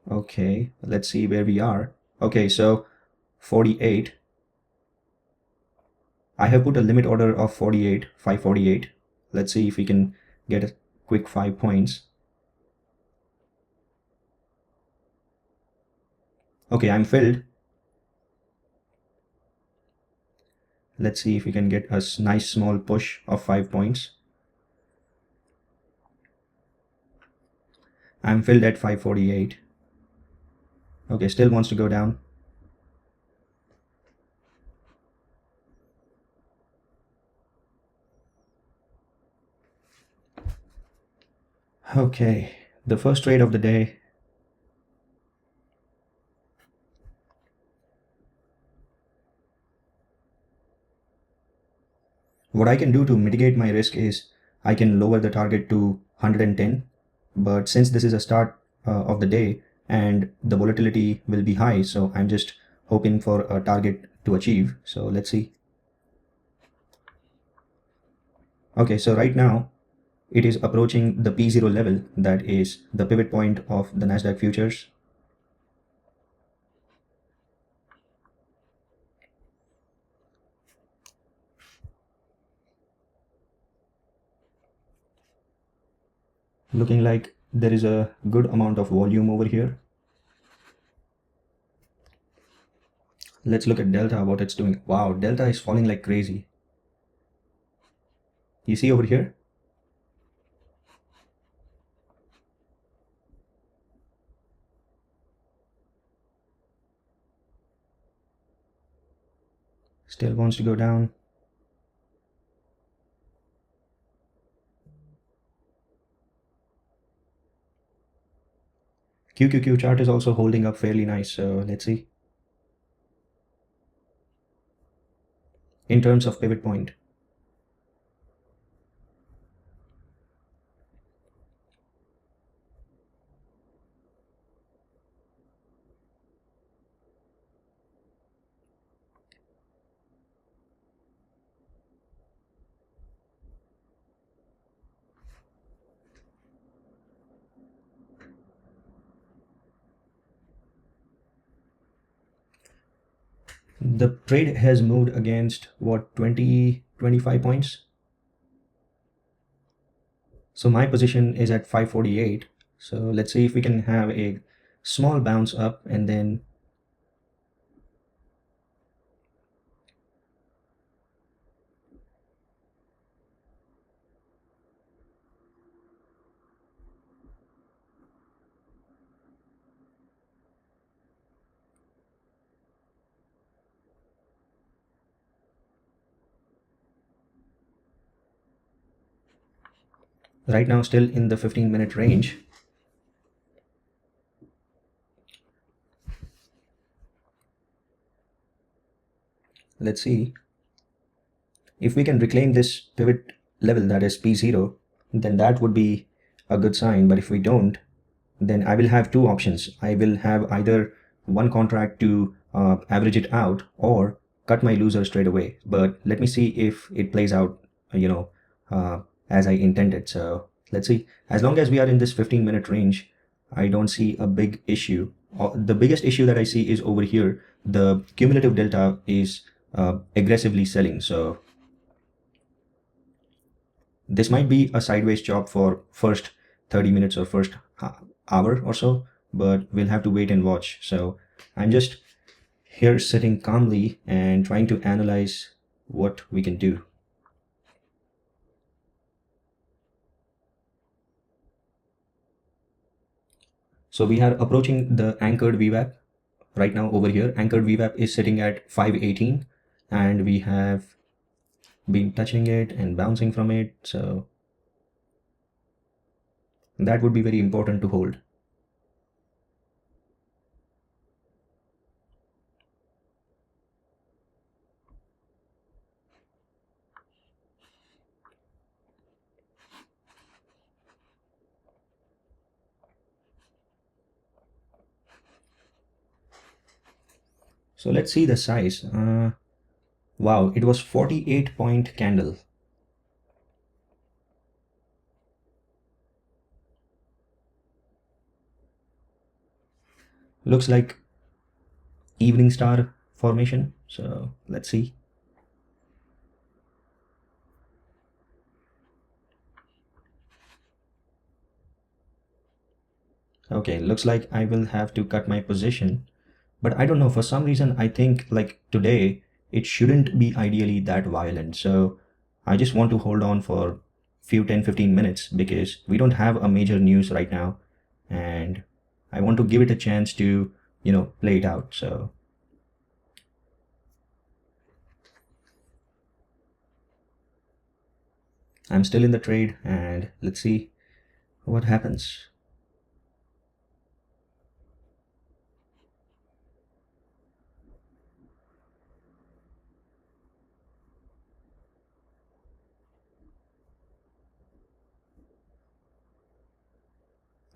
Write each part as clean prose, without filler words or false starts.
Okay, let's see where we are. Okay, so 48. I have put a limit order of 48, 548. Let's see if we can get a quick 5 points. Okay, I'm filled. Let's see if we can get a nice small push of 5 points. I'm filled at 548. Okay, still wants to go down. Okay, the first trade of the day. What I can do to mitigate my risk is I can lower the target to 110. But since this is a start of the day and the volatility will be high, so I'm just hoping for a target to achieve. So let's see. Okay, so right now it is approaching the P0 level, that is the pivot point of the Nasdaq futures. Looking like there is a good amount of volume over here. Let's look at Delta, what it's doing. Wow, Delta is falling like crazy. You see over here? Still wants to go down. QQQ chart is also holding up fairly nice, so let's see. In terms of pivot point. The trade has moved against what, 20, 25 points? So my position is at 548. So let's see if we can have a small bounce up and then right now still in the 15-minute range. Let's see if we can reclaim this pivot level, that is P0, then that would be a good sign. But if we don't, then I will have two options. I will have either one contract to average it out or cut my loser straight away. But let me see if it plays out, as I intended. So let's see. As long as we are in this 15-minute range, I don't see a big issue. The biggest issue that I see is over here. The cumulative delta is aggressively selling. So this might be a sideways chop for first 30 minutes or first hour or so, but we'll have to wait and watch. So I'm just here sitting calmly and trying to analyze what we can do. So we are approaching the anchored VWAP right now over here. Anchored VWAP is sitting at 518 and we have been touching it and bouncing from it. So that would be very important to hold. So let's see the size. Wow, it was 48-point candle. Looks like evening star formation. So let's see. Okay, looks like I will have to cut my position, but I don't know, for some reason I think like today it shouldn't be ideally that violent. So I just want to hold on for few 10-15 minutes because we don't have a major news right now, and I want to give it a chance to, you know, play it out. So I'm still in the trade, and let's see what happens.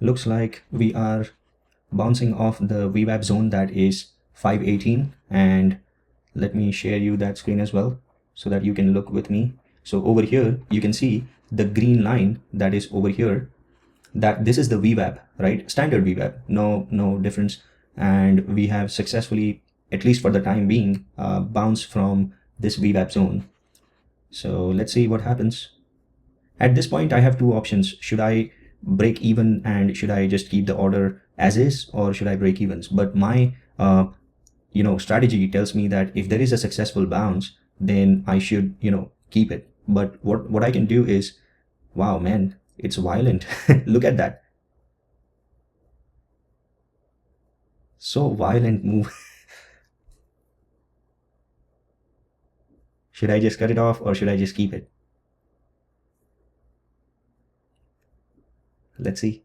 Looks like we are bouncing off the VWAP zone, that is 518, and let me share you that screen as well so that you can look with me. So over here you can see the green line that is over here, that this is the VWAP, right? Standard VWAP, no difference. And we have successfully, at least for the time being, bounced from this VWAP zone. So let's see what happens. At this point I have two options. Should I break even and should I just keep the order as is, or should I break evens? But my you know, strategy tells me that if there is a successful bounce, then I should, you know, keep it. But what I can do is, wow man, it's violent. Look at that, so violent move. Should I just cut it off or should I just keep it? Let's see.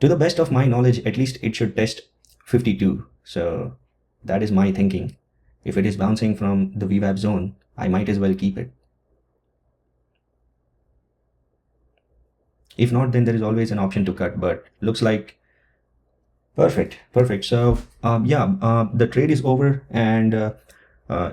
To the best of my knowledge, at least it should test 52. So that is my thinking. If it is bouncing from the VWAP zone, I might as well keep it. If not, then there is always an option to cut, but looks like perfect. So the trade is over, and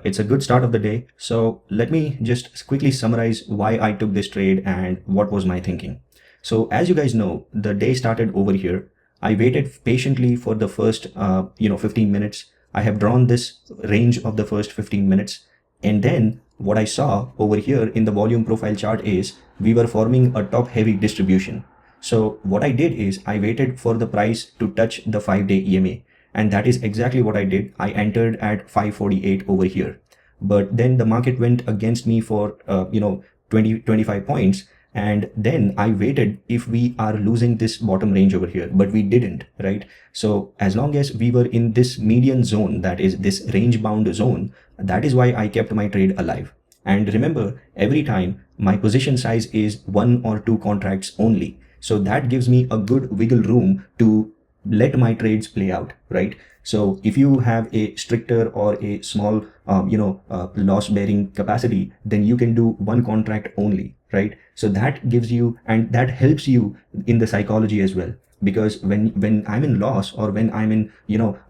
it's a good start of the day. So let me just quickly summarize why I took this trade and what was my thinking. So as you guys know, the day started over here. I waited patiently for the first 15 minutes. I have drawn this range of the first 15 minutes, and then what I saw over here in the volume profile chart is we were forming a top heavy distribution. So what I did is I waited for the price to touch the 5-day EMA, and that is exactly what I did. I entered at 548 over here, but then the market went against me for 20-25 points, and then I waited if we are losing this bottom range over here, but we didn't, right? So as long as we were in this median zone, that is this range bound zone, that is why I kept my trade alive. And remember, every time my position size is 1 or 2 contracts only, so that gives me a good wiggle room to let my trades play out, right? So if you have a stricter or a small loss bearing capacity, then you can do 1 contract only, right? So that gives you, and that helps you in the psychology as well, because when I'm in loss or when I'm in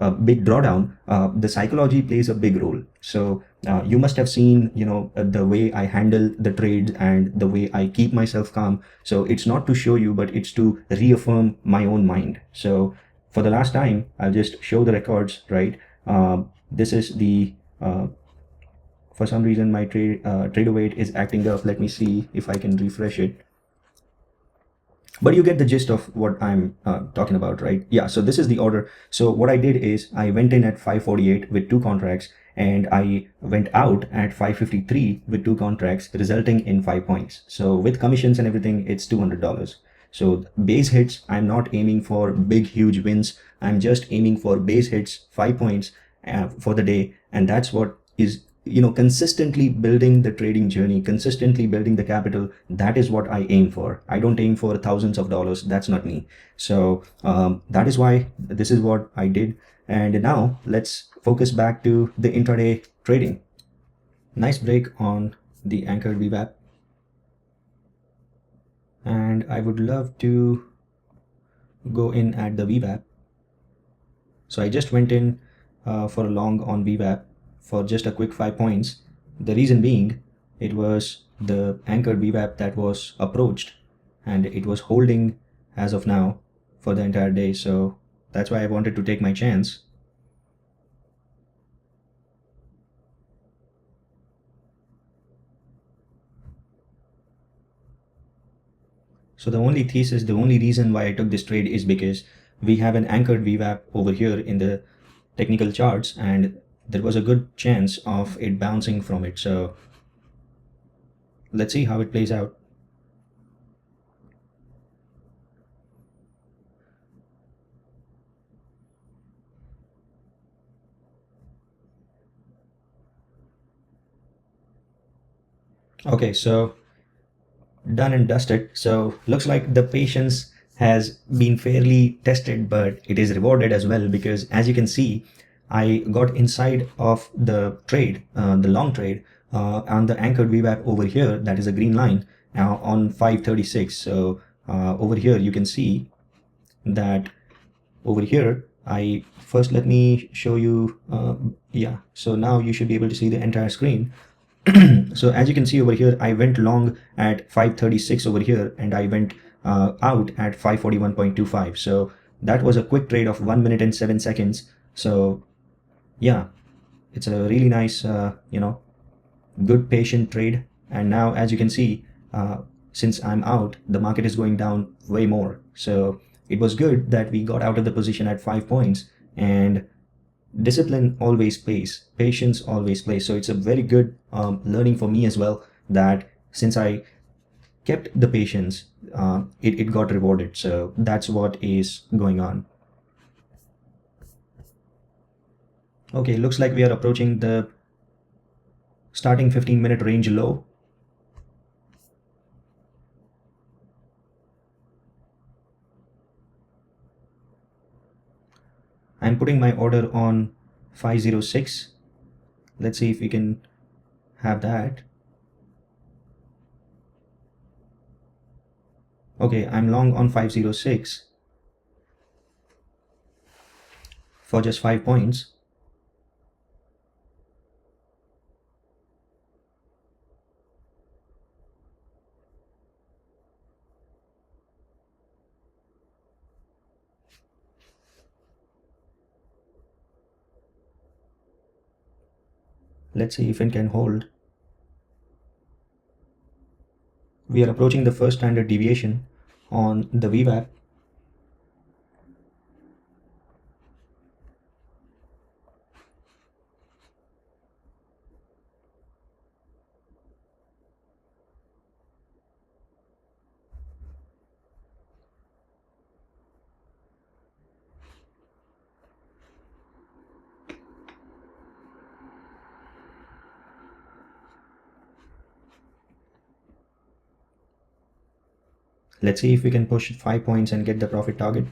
a big drawdown, the psychology plays a big role. So you must have seen the way I handle the trades and the way I keep myself calm. So it's not to show you, but it's to reaffirm my own mind. So for the last time, I'll just show the records, right? This is the for some reason my TradesByAdvait is acting up. Let me see if I can refresh it. But you get the gist of what I'm talking about, right? Yeah, so this is the order. So what I did is I went in at 548 with 2 contracts, and I went out at 553 with 2 contracts, resulting in 5 points. So with commissions and everything, it's $200. So base hits, I'm not aiming for big, huge wins. I'm just aiming for base hits, 5 points for the day. And that's what is, consistently building the trading journey, consistently building the capital. That is what I aim for. I don't aim for thousands of dollars. That's not me. So that is why this is what I did. And now let's focus back to the intraday trading. Nice break on the anchored VWAP. And I would love to go in at the VWAP. So I just went in for a long on VWAP for just a quick 5 points. The reason being, it was the anchored VWAP that was approached, and it was holding as of now for the entire day. So that's why I wanted to take my chance. So the only thesis, the only reason why I took this trade is because we have an anchored VWAP over here in the technical charts, and there was a good chance of it bouncing from it. So let's see how it plays out. Okay, so done and dusted. So looks like the patience has been fairly tested, but it is rewarded as well, because as you can see, I got inside of the trade, the long trade, on the anchored VWAP over here. That is a green line now on 536. So over here you can see that over here, I first, let me show you. Yeah, so now you should be able to see the entire screen. So as you can see over here, I went long at 536 over here, and I went out at 541.25. So that was a quick trade of 1 minute and 7 seconds. So yeah, it's a really nice, good patient trade. And now, as you can see, since I'm out, the market is going down way more. So it was good that we got out of the position at 5 points, and discipline always pays, patience always pays. So it's a very good learning for me as well, that since I kept the patience, it got rewarded. So that's what is going on. Okay, looks like we are approaching the starting 15-minute range low. I'm putting my order on 506. Let's see if we can have that. Okay, I'm long on 506 for just 5 points. Let's see if it can hold. We are approaching the first standard deviation on the VWAP. Let's see if we can push 5 points and get the profit target.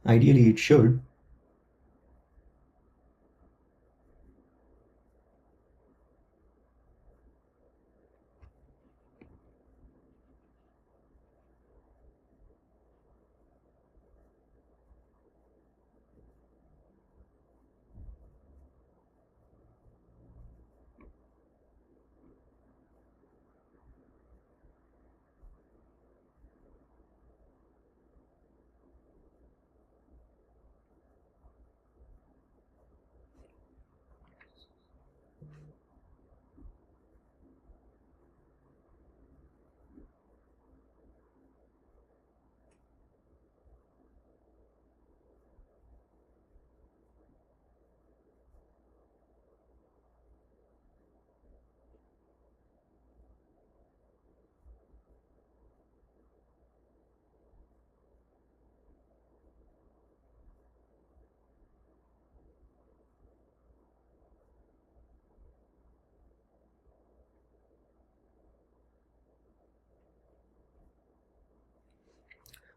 Ideally, it should.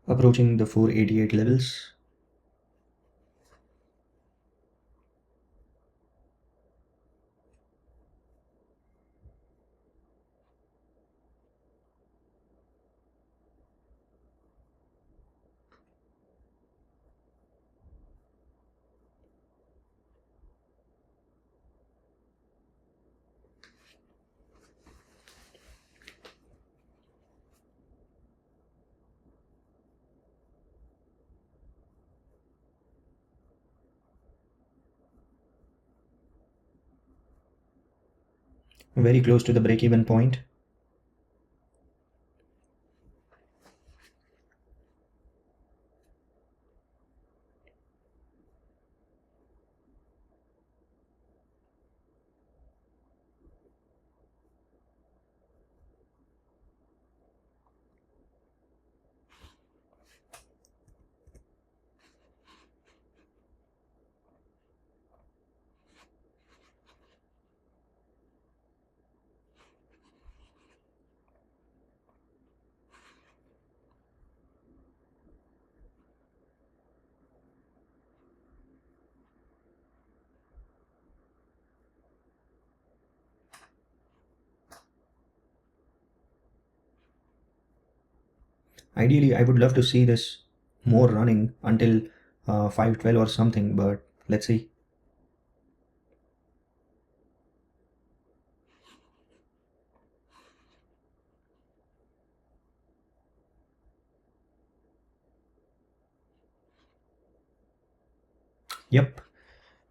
Approaching the 488 levels. very close to the break-even point. Ideally, I would love to see this more running until 512 or something, but let's see. Yep,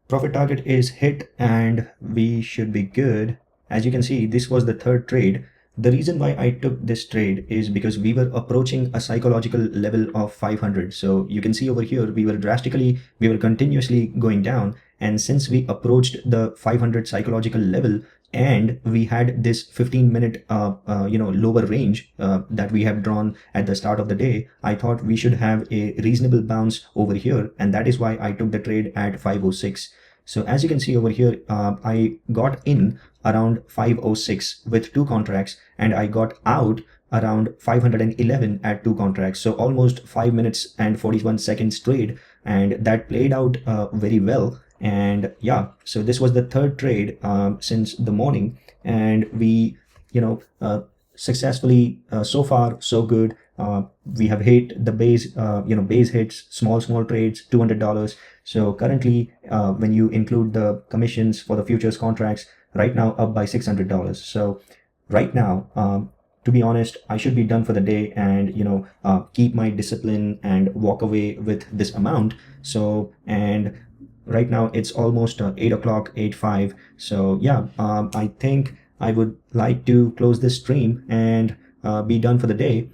profit target is hit and we should be good. As you can see, this was the third trade. The reason why I took this trade is because we were approaching a psychological level of 500. So you can see over here, we were continuously going down. And since we approached the 500 psychological level, and we had this 15-minute lower range that we have drawn at the start of the day, I thought we should have a reasonable bounce over here, and that is why I took the trade at 506. So as you can see over here, I got in around 506 with 2 contracts, and I got out around 511 at 2 contracts. So almost 5 minutes and 41 seconds trade, and that played out very well. And yeah, so this was the third trade since the morning, and we successfully, so far so good. We have hit the base base hits, small trades, $200. So currently, when you include the commissions for the futures contracts, right now up by $600. So right now, to be honest, I should be done for the day and keep my discipline and walk away with this amount. So, and right now it's almost 8 o'clock, 8:05. So yeah, I think I would like to close this stream and be done for the day.